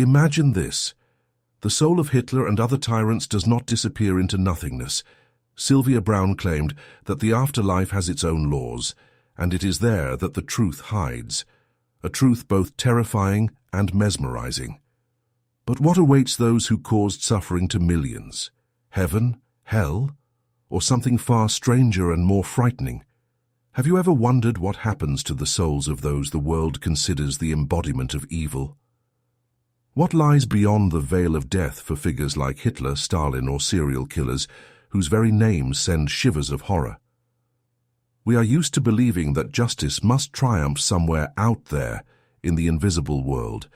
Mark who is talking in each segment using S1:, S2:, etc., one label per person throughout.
S1: Imagine this. The soul of Hitler and other tyrants does not disappear into nothingness. Sylvia Browne claimed that the afterlife has its own laws, and it is there that the truth hides, a truth both terrifying and mesmerizing. But what awaits those who caused suffering to millions? Heaven? Hell? Or something far stranger and more frightening? Have you ever wondered what happens to the souls of those the world considers the embodiment of evil? What lies beyond the veil of death for figures like Hitler, Stalin, or serial killers whose very names send shivers of horror? We are used to believing that justice must triumph somewhere out there in the invisible world,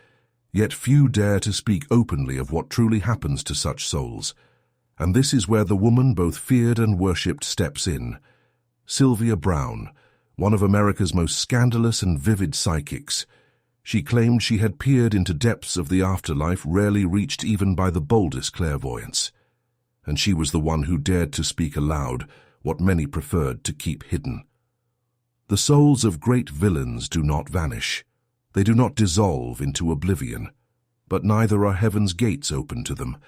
S1: yet few dare to speak openly of what truly happens to such souls. And this is where the woman both feared and worshipped steps in. Sylvia Browne, one of America's most scandalous and vivid psychics. She claimed she had peered into depths of the afterlife rarely reached even by the boldest clairvoyance. And she was the one who dared to speak aloud what many preferred to keep hidden. The souls of great villains do not vanish. They do not dissolve into oblivion. But neither are heaven's gates open to them.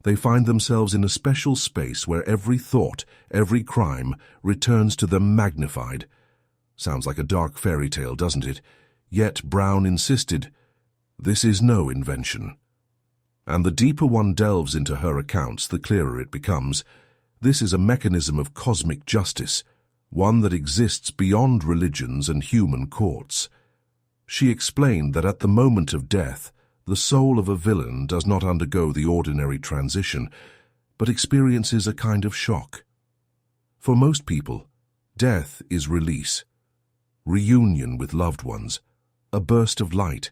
S1: They find themselves in a special space where every thought, every crime, returns to them magnified. Sounds like a dark fairy tale, doesn't it? Yet Browne insisted, this is no invention. And the deeper one delves into her accounts, the clearer it becomes. This is a mechanism of cosmic justice, one that exists beyond religions and human courts. She explained that at the moment of death, the soul of a villain does not undergo the ordinary transition, but experiences a kind of shock. For most people, death is release, reunion with loved ones, a burst of light,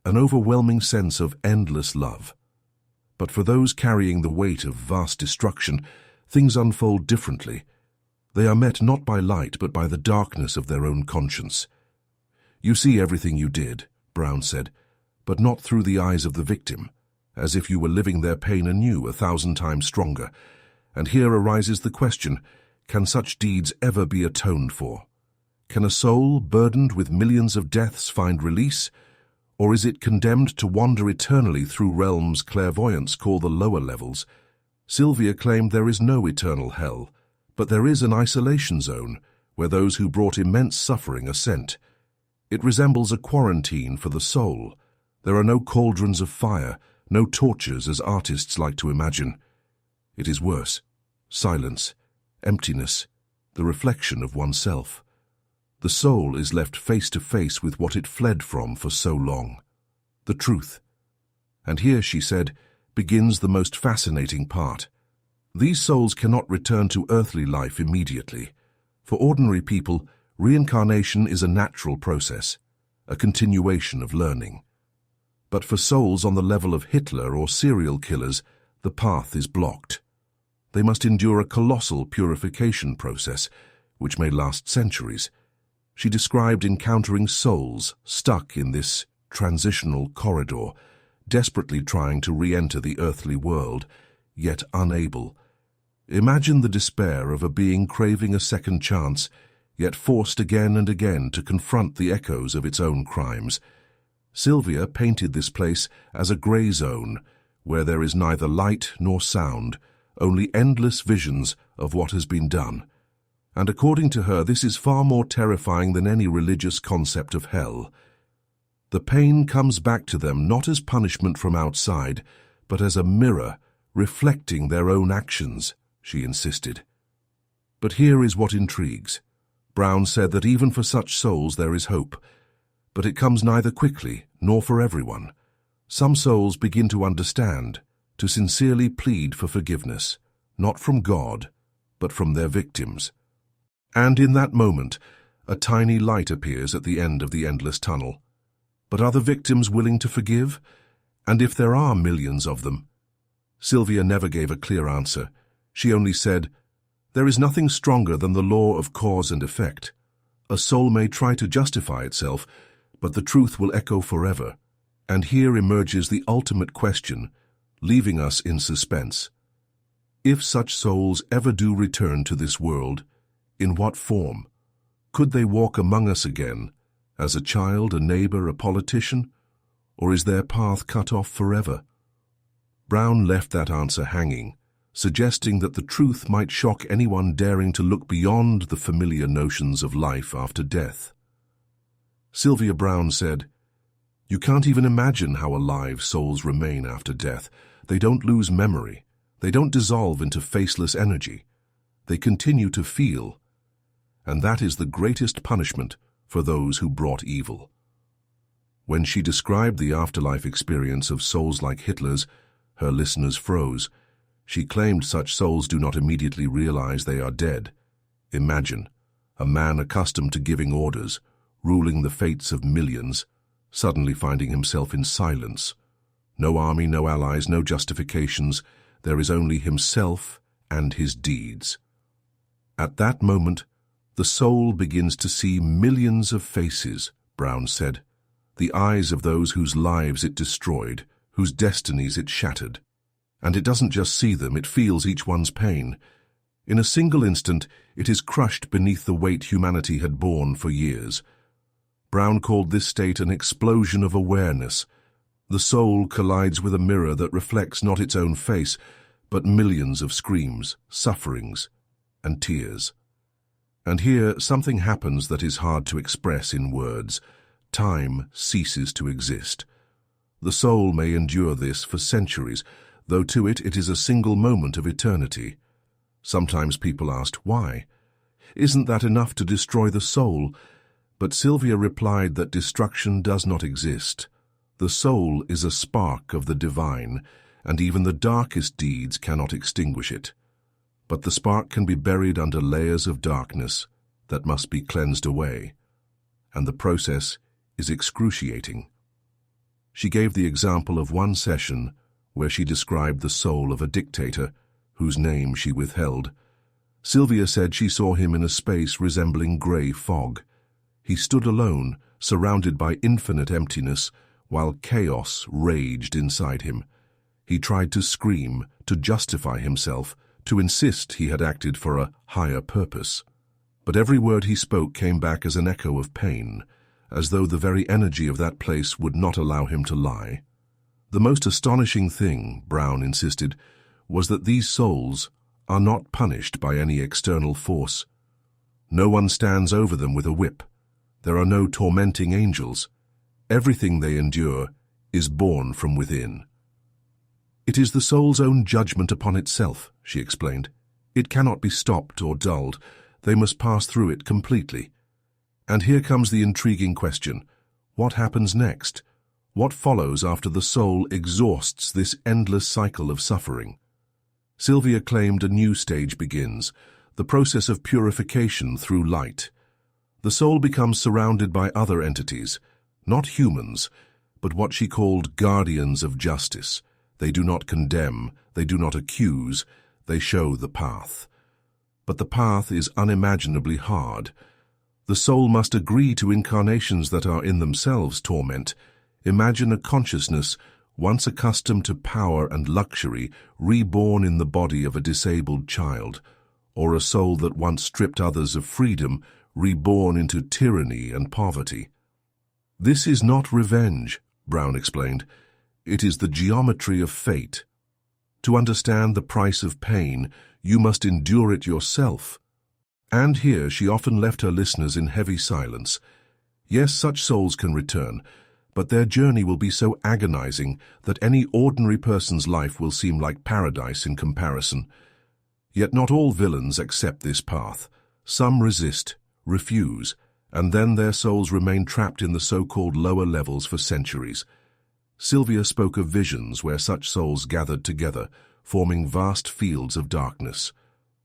S1: an overwhelming sense of endless love. But for those carrying the weight of vast destruction, things unfold differently. They are met not by light, but by the darkness of their own conscience. You see everything you did, Browne said, but not through the eyes of the victim, as if you were living their pain anew 1,000 times stronger. And here arises the question, can such deeds ever be atoned for? Can a soul burdened with millions of deaths find release? Or is it condemned to wander eternally through realms clairvoyants call the lower levels? Sylvia claimed there is no eternal hell, but there is an isolation zone where those who brought immense suffering are sent. It resembles a quarantine for the soul. There are no cauldrons of fire, no tortures as artists like to imagine. It is worse. Silence, emptiness, the reflection of oneself. The soul is left face to face with what it fled from for so long, the truth. And here, she said, begins the most fascinating part. These souls cannot return to earthly life immediately. For ordinary people, reincarnation is a natural process, a continuation of learning. But for souls on the level of Hitler or serial killers, the path is blocked. They must endure a colossal purification process, which may last centuries. She described encountering souls stuck in this transitional corridor, desperately trying to re-enter the earthly world, yet unable. Imagine the despair of a being craving a second chance, yet forced again and again to confront the echoes of its own crimes. Sylvia painted this place as a grey zone, where there is neither light nor sound, only endless visions of what has been done. And according to her, this is far more terrifying than any religious concept of hell. The pain comes back to them not as punishment from outside, but as a mirror reflecting their own actions, she insisted. But here is what intrigues. Browne said that even for such souls there is hope, but it comes neither quickly nor for everyone. Some souls begin to understand, to sincerely plead for forgiveness, not from God, but from their victims. And in that moment, a tiny light appears at the end of the endless tunnel. But are the victims willing to forgive? And if there are millions of them? Sylvia never gave a clear answer. She only said, there is nothing stronger than the law of cause and effect. A soul may try to justify itself, but the truth will echo forever. And here emerges the ultimate question, leaving us in suspense. If such souls ever do return to this world, in what form? Could they walk among us again, as a child, a neighbor, a politician? or is their path cut off forever? Browne left that answer hanging, suggesting that the truth might shock anyone daring to look beyond the familiar notions of life after death. Sylvia Browne said, "You can't even imagine how alive souls remain after death. They don't lose memory. They don't dissolve into faceless energy. They continue to feel. And that is the greatest punishment for those who brought evil." When she described the afterlife experience of souls like Hitler's, her listeners froze. She claimed such souls do not immediately realize they are dead. Imagine, a man accustomed to giving orders, ruling the fates of millions, suddenly finding himself in silence. No army, no allies, no justifications. There is only himself and his deeds. At that moment, the soul begins to see millions of faces, Browne said, the eyes of those whose lives it destroyed, whose destinies it shattered. And it doesn't just see them, it feels each one's pain. In a single instant, it is crushed beneath the weight humanity had borne for years. Browne called this state an explosion of awareness. The soul collides with a mirror that reflects not its own face, but millions of screams, sufferings, and tears. And here something happens that is hard to express in words. Time ceases to exist. The soul may endure this for centuries, though to it is a single moment of eternity. Sometimes people asked, why? Isn't that enough to destroy the soul? But Sylvia replied that destruction does not exist. The soul is a spark of the divine, and even the darkest deeds cannot extinguish it. But the spark can be buried under layers of darkness that must be cleansed away, and the process is excruciating. She gave the example of one session where she described the soul of a dictator whose name she withheld. Sylvia said she saw him in a space resembling grey fog. He stood alone, surrounded by infinite emptiness, while chaos raged inside him. He tried to scream, to justify himself, to insist he had acted for a higher purpose. But every word he spoke came back as an echo of pain, as though the very energy of that place would not allow him to lie. The most astonishing thing, Browne insisted, was that these souls are not punished by any external force. No one stands over them with a whip. There are no tormenting angels. Everything they endure is born from within. It is the soul's own judgment upon itself, she explained. It cannot be stopped or dulled. They must pass through it completely. And here comes the intriguing question. What happens next? What follows after the soul exhausts this endless cycle of suffering? Sylvia claimed a new stage begins, the process of purification through light. The soul becomes surrounded by other entities, not humans, but what she called guardians of justice. They do not condemn, they do not accuse, they show the path. But the path is unimaginably hard. The soul must agree to incarnations that are in themselves torment. Imagine a consciousness, once accustomed to power and luxury, reborn in the body of a disabled child, or a soul that once stripped others of freedom, reborn into tyranny and poverty. This is not revenge, Browne explained. It is the geometry of fate. To understand the price of pain, you must endure it yourself. And here she often left her listeners in heavy silence. Yes, such souls can return, but their journey will be so agonizing that any ordinary person's life will seem like paradise in comparison. Yet not all villains accept this path. Some resist, refuse, and then their souls remain trapped in the so-called lower levels for centuries. Sylvia spoke of visions where such souls gathered together, forming vast fields of darkness.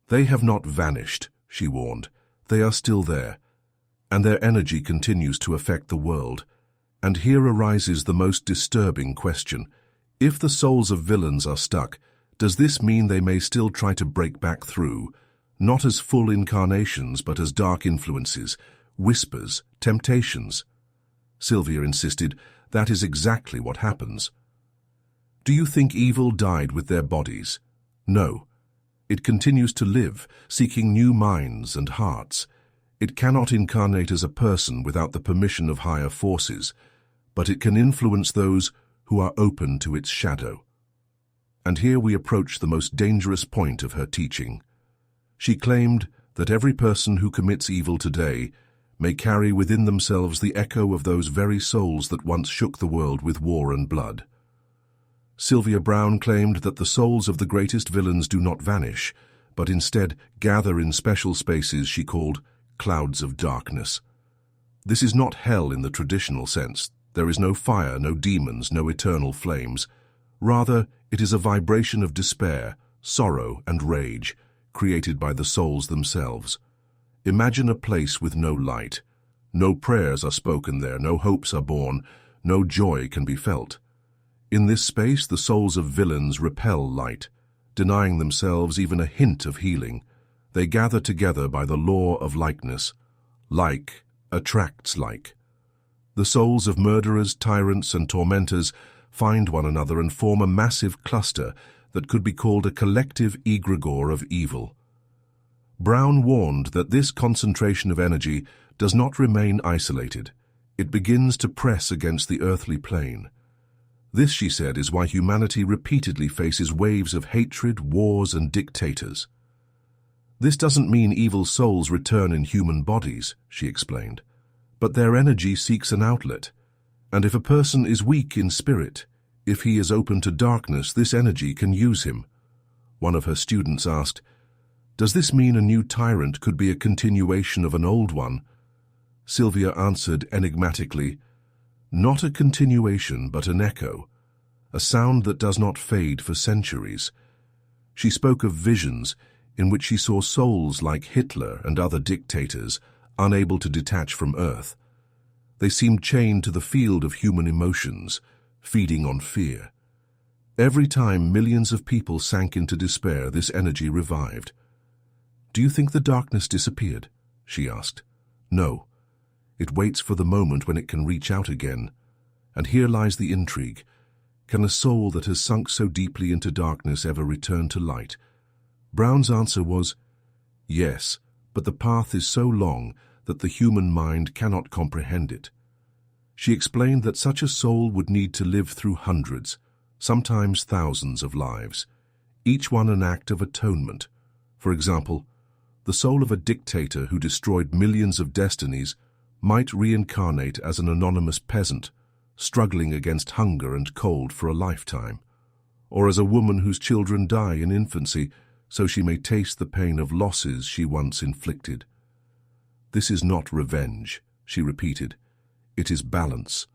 S1: They have not vanished, she warned. They are still there, and their energy continues to affect the world. And here arises the most disturbing question. If the souls of villains are stuck, does this mean they may still try to break back through, not as full incarnations but as dark influences, whispers, temptations? Sylvia insisted that is exactly what happens. Do you think evil died with their bodies? No. It continues to live, seeking new minds and hearts. It cannot incarnate as a person without the permission of higher forces. but it can influence those who are open to its shadow. And here we approach the most dangerous point of her teaching. She claimed that every person who commits evil today may carry within themselves the echo of those very souls that once shook the world with war and blood. Sylvia Browne claimed that the souls of the greatest villains do not vanish, but instead gather in special spaces she called clouds of darkness. This is not hell in the traditional sense. There is no fire, no demons, no eternal flames. Rather, it is a vibration of despair, sorrow, and rage, created by the souls themselves. Imagine a place with no light. No prayers are spoken there, no hopes are born, no joy can be felt. In this space, the souls of villains repel light, denying themselves even a hint of healing. They gather together by the law of likeness. Like attracts like. The souls of murderers, tyrants, and tormentors find one another and form a massive cluster that could be called a collective egregore of evil. Browne warned that this concentration of energy does not remain isolated. It begins to press against the earthly plane. This, she said, is why humanity repeatedly faces waves of hatred, wars, and dictators. This doesn't mean evil souls return in human bodies, she explained, but their energy seeks an outlet. And if a person is weak in spirit, if he is open to darkness, this energy can use him. One of her students asked, "Does this mean a new tyrant could be a continuation of an old one?" Sylvia answered enigmatically, "Not a continuation, but an echo, a sound that does not fade for centuries." She spoke of visions in which she saw souls like Hitler and other dictators unable to detach from Earth. They seemed chained to the field of human emotions, feeding on fear. Every time millions of people sank into despair, this energy revived. "Do you think the darkness disappeared?" she asked. "No. It waits for the moment when it can reach out again. And here lies the intrigue. Can a soul that has sunk so deeply into darkness ever return to light?" Browne's answer was, "Yes, but the path is so long that the human mind cannot comprehend it." She explained that such a soul would need to live through hundreds, sometimes thousands of lives, each one an act of atonement. For example, the soul of a dictator who destroyed millions of destinies might reincarnate as an anonymous peasant, struggling against hunger and cold for a lifetime, or as a woman whose children die in infancy so she may taste the pain of losses she once inflicted. "This is not revenge," she repeated. "It is balance.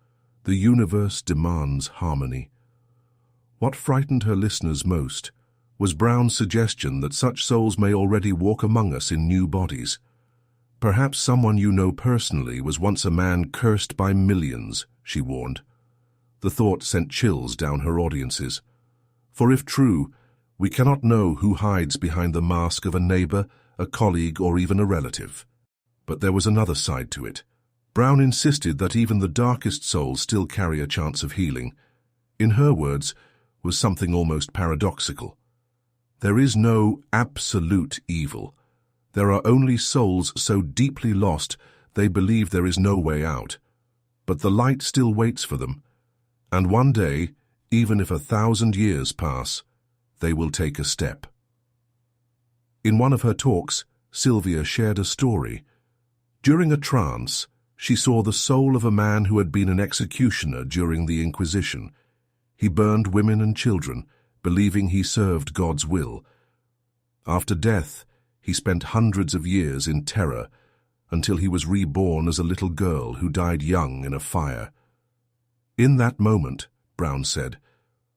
S1: The universe demands harmony." What frightened her listeners most was Browne's suggestion that such souls may already walk among us in new bodies. "Perhaps someone you know personally was once a man cursed by millions," she warned. The thought sent chills down her audiences. For if true, we cannot know who hides behind the mask of a neighbor, a colleague, or even a relative. But there was another side to it. Browne insisted that even the darkest souls still carry a chance of healing. In her words, was something almost paradoxical. There is no absolute evil. There are only souls so deeply lost they believe there is no way out. But the light still waits for them, and one day, even if 1,000 years pass, they will take a step. In one of her talks, Sylvia shared a story. During a trance, she saw the soul of a man who had been an executioner during the Inquisition. He burned women and children, believing he served God's will. After death, he spent hundreds of years in terror until he was reborn as a little girl who died young in a fire. In that moment, Browne said,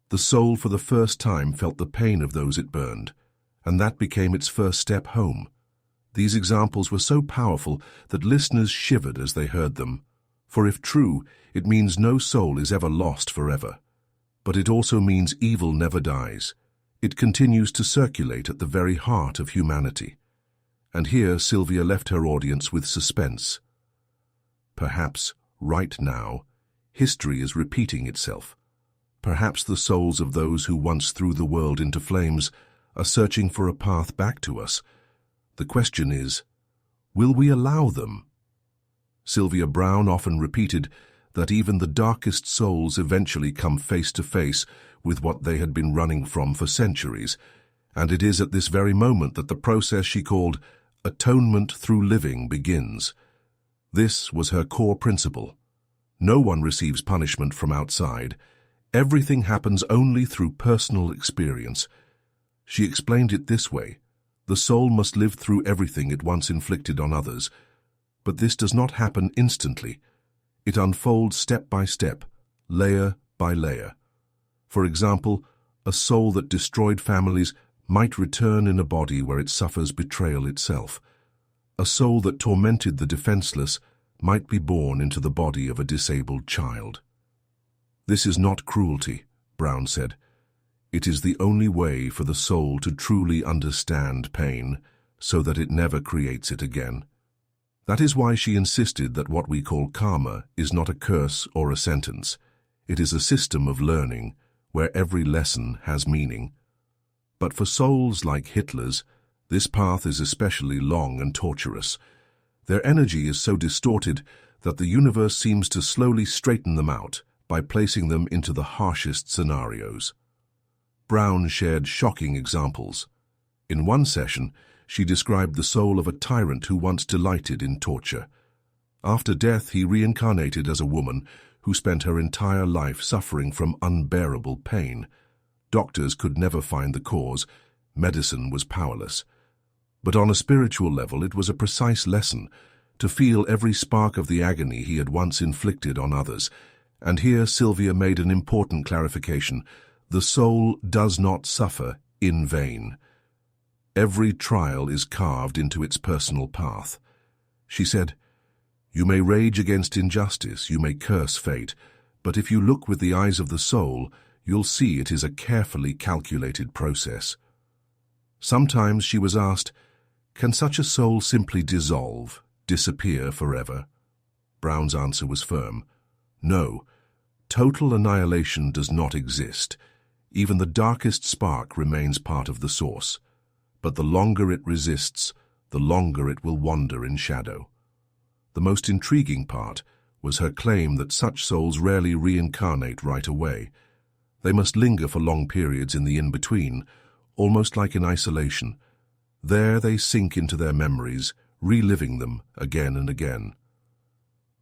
S1: the soul for the first time felt the pain of those it burned, and that became its first step home. These examples were so powerful that listeners shivered as they heard them. For if true, it means no soul is ever lost forever. But it also means evil never dies. It continues to circulate at the very heart of humanity. And here Sylvia left her audience with suspense. Perhaps, right now, history is repeating itself. Perhaps the souls of those who once threw the world into flames are searching for a path back to us. The question is, will we allow them? Sylvia Browne often repeated that even the darkest souls eventually come face to face with what they had been running from for centuries, and it is at this very moment that the process she called atonement through living begins. This was her core principle. No one receives punishment from outside. Everything happens only through personal experience. She explained it this way: the soul must live through everything it once inflicted on others, but this does not happen instantly. It unfolds step by step, layer by layer. For example, a soul that destroyed families might return in a body where it suffers betrayal itself. A soul that tormented the defenseless might be born into the body of a disabled child. This is not cruelty, Browne said. It is the only way for the soul to truly understand pain, so that it never creates it again. That is why she insisted that what we call karma is not a curse or a sentence. It is a system of learning, where every lesson has meaning. But for souls like Hitler's, this path is especially long and torturous. Their energy is so distorted that the universe seems to slowly straighten them out by placing them into the harshest scenarios. Browne shared shocking examples. In one session, she described the soul of a tyrant who once delighted in torture. After death, he reincarnated as a woman who spent her entire life suffering from unbearable pain. Doctors could never find the cause. Medicine was powerless. But on a spiritual level, it was a precise lesson to feel every spark of the agony he had once inflicted on others. And here Sylvia made an important clarification. The soul does not suffer in vain. Every trial is carved into its personal path. She said, "You may rage against injustice, you may curse fate, but if you look with the eyes of the soul, you'll see it is a carefully calculated process." Sometimes she was asked, "Can such a soul simply dissolve, disappear forever?" Browne's answer was firm. No, total annihilation does not exist. Even the darkest spark remains part of the source. But the longer it resists, the longer it will wander in shadow. The most intriguing part was her claim that such souls rarely reincarnate right away. They must linger for long periods in the in-between, almost like in isolation. There they sink into their memories, reliving them again and again.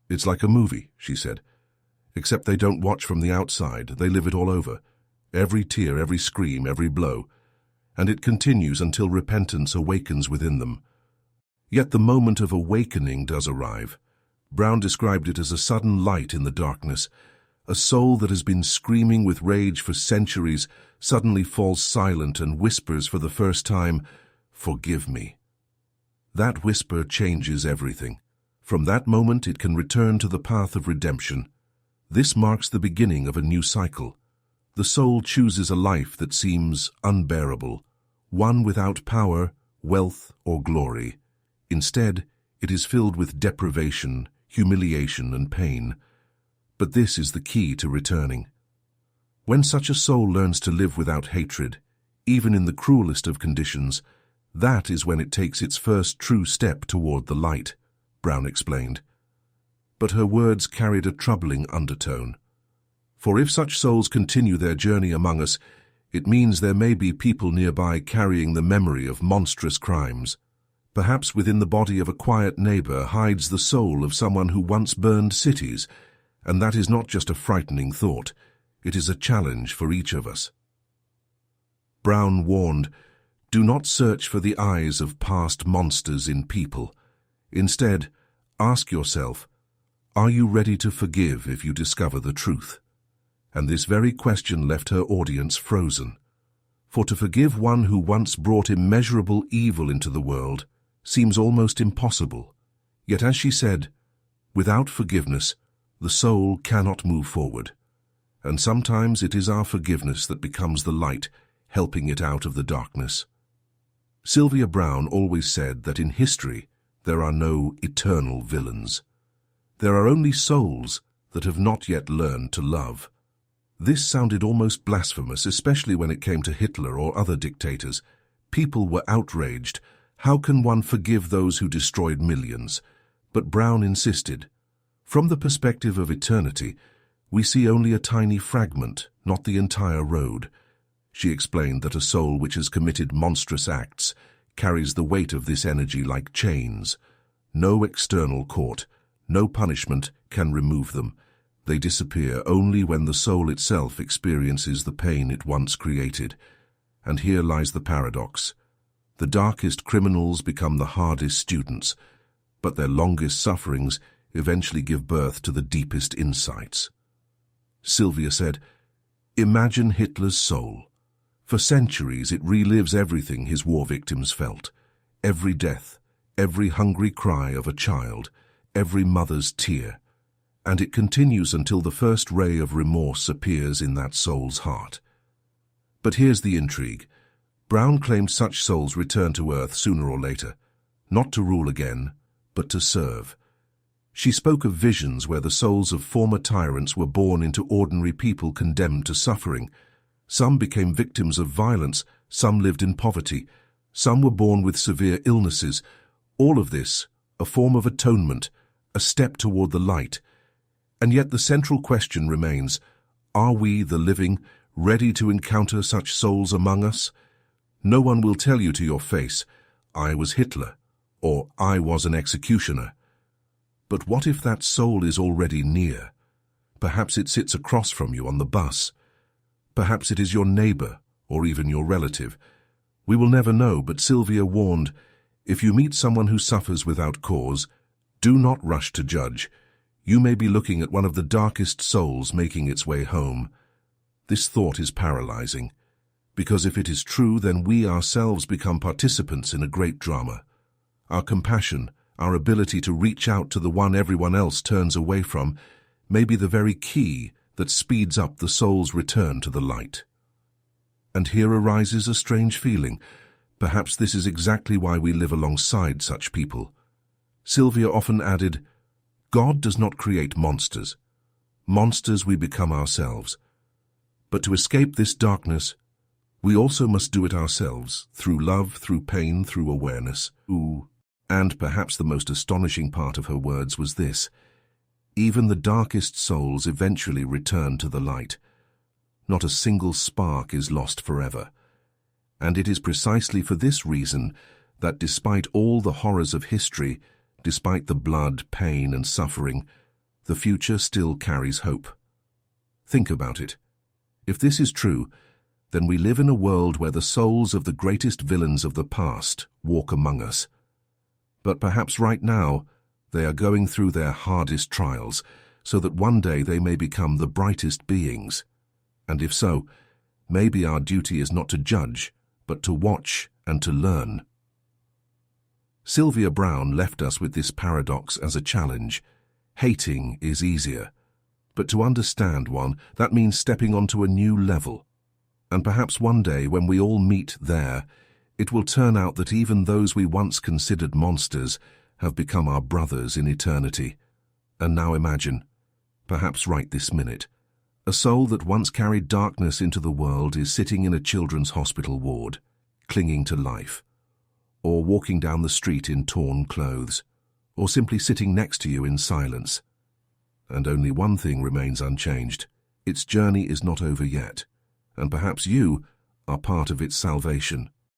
S1: "It's like a movie," she said. "Except they don't watch from the outside, they live it all over. Every tear, every scream, every blow. And it continues until repentance awakens within them." Yet the moment of awakening does arrive. Browne described it as a sudden light in the darkness. A soul that has been screaming with rage for centuries suddenly falls silent and whispers for the first time, "Forgive me." That whisper changes everything. From that moment it can return to the path of redemption. This marks the beginning of a new cycle. The soul chooses a life that seems unbearable, one without power, wealth, or glory. Instead, it is filled with deprivation, humiliation, and pain. But this is the key to returning. When such a soul learns to live without hatred, even in the cruelest of conditions, that is when it takes its first true step toward the light, Browne explained. But her words carried a troubling undertone. For if such souls continue their journey among us, it means there may be people nearby carrying the memory of monstrous crimes. Perhaps within the body of a quiet neighbor hides the soul of someone who once burned cities, and that is not just a frightening thought, it is a challenge for each of us. Browne warned, "Do not search for the eyes of past monsters in people. Instead, ask yourself, are you ready to forgive if you discover the truth?" And this very question left her audience frozen. For to forgive one who once brought immeasurable evil into the world seems almost impossible. Yet as she said, without forgiveness, the soul cannot move forward. And sometimes it is our forgiveness that becomes the light, helping it out of the darkness. Sylvia Browne always said that in history there are no eternal villains. There are only souls that have not yet learned to love. This sounded almost blasphemous, especially when it came to Hitler or other dictators. People were outraged. How can one forgive those who destroyed millions? But Browne insisted, From the perspective of eternity, we see only a tiny fragment, not the entire road. She explained that a soul which has committed monstrous acts carries the weight of this energy like chains. No external court, no punishment can remove them. They disappear only when the soul itself experiences the pain it once created. And here lies the paradox. The darkest criminals become the hardest students, but their longest sufferings eventually give birth to the deepest insights. Sylvia said, "Imagine Hitler's soul. For centuries it relives everything his war victims felt. Every death, every hungry cry of a child, every mother's tear. And it continues until the first ray of remorse appears in that soul's heart." But here's the intrigue. Browne claimed such souls return to Earth sooner or later, not to rule again, but to serve. She spoke of visions where the souls of former tyrants were born into ordinary people condemned to suffering. Some became victims of violence, some lived in poverty, some were born with severe illnesses. All of this, a form of atonement, a step toward the light. And yet the central question remains, are we, the living, ready to encounter such souls among us? No one will tell you to your face, "I was Hitler," or "I was an executioner." But what if that soul is already near? Perhaps it sits across from you on the bus. Perhaps it is your neighbor, or even your relative. We will never know, but Sylvia warned, if you meet someone who suffers without cause, do not rush to judge. You may be looking at one of the darkest souls making its way home. This thought is paralyzing, because if it is true, then we ourselves become participants in a great drama. Our compassion, our ability to reach out to the one everyone else turns away from, may be the very key that speeds up the soul's return to the light. And here arises a strange feeling. Perhaps this is exactly why we live alongside such people. Sylvia often added, God does not create monsters. Monsters we become ourselves. But to escape this darkness, we also must do it ourselves, through love, through pain, through awareness. And perhaps the most astonishing part of her words was this: even the darkest souls eventually return to the light. Not a single spark is lost forever. And it is precisely for this reason that despite all the horrors of history, despite the blood, pain, and suffering, the future still carries hope. Think about it. If this is true, then we live in a world where the souls of the greatest villains of the past walk among us. But perhaps right now, they are going through their hardest trials, so that one day they may become the brightest beings. And if so, maybe our duty is not to judge, but to watch and to learn. Sylvia Browne left us with this paradox as a challenge. Hating is easier, but to understand one, that means stepping onto a new level. And perhaps one day, when we all meet there, it will turn out that even those we once considered monsters have become our brothers in eternity. And now imagine, perhaps right this minute, a soul that once carried darkness into the world is sitting in a children's hospital ward, clinging to life, or walking down the street in torn clothes, or simply sitting next to you in silence. And only one thing remains unchanged. Its journey is not over yet, and perhaps you are part of its salvation.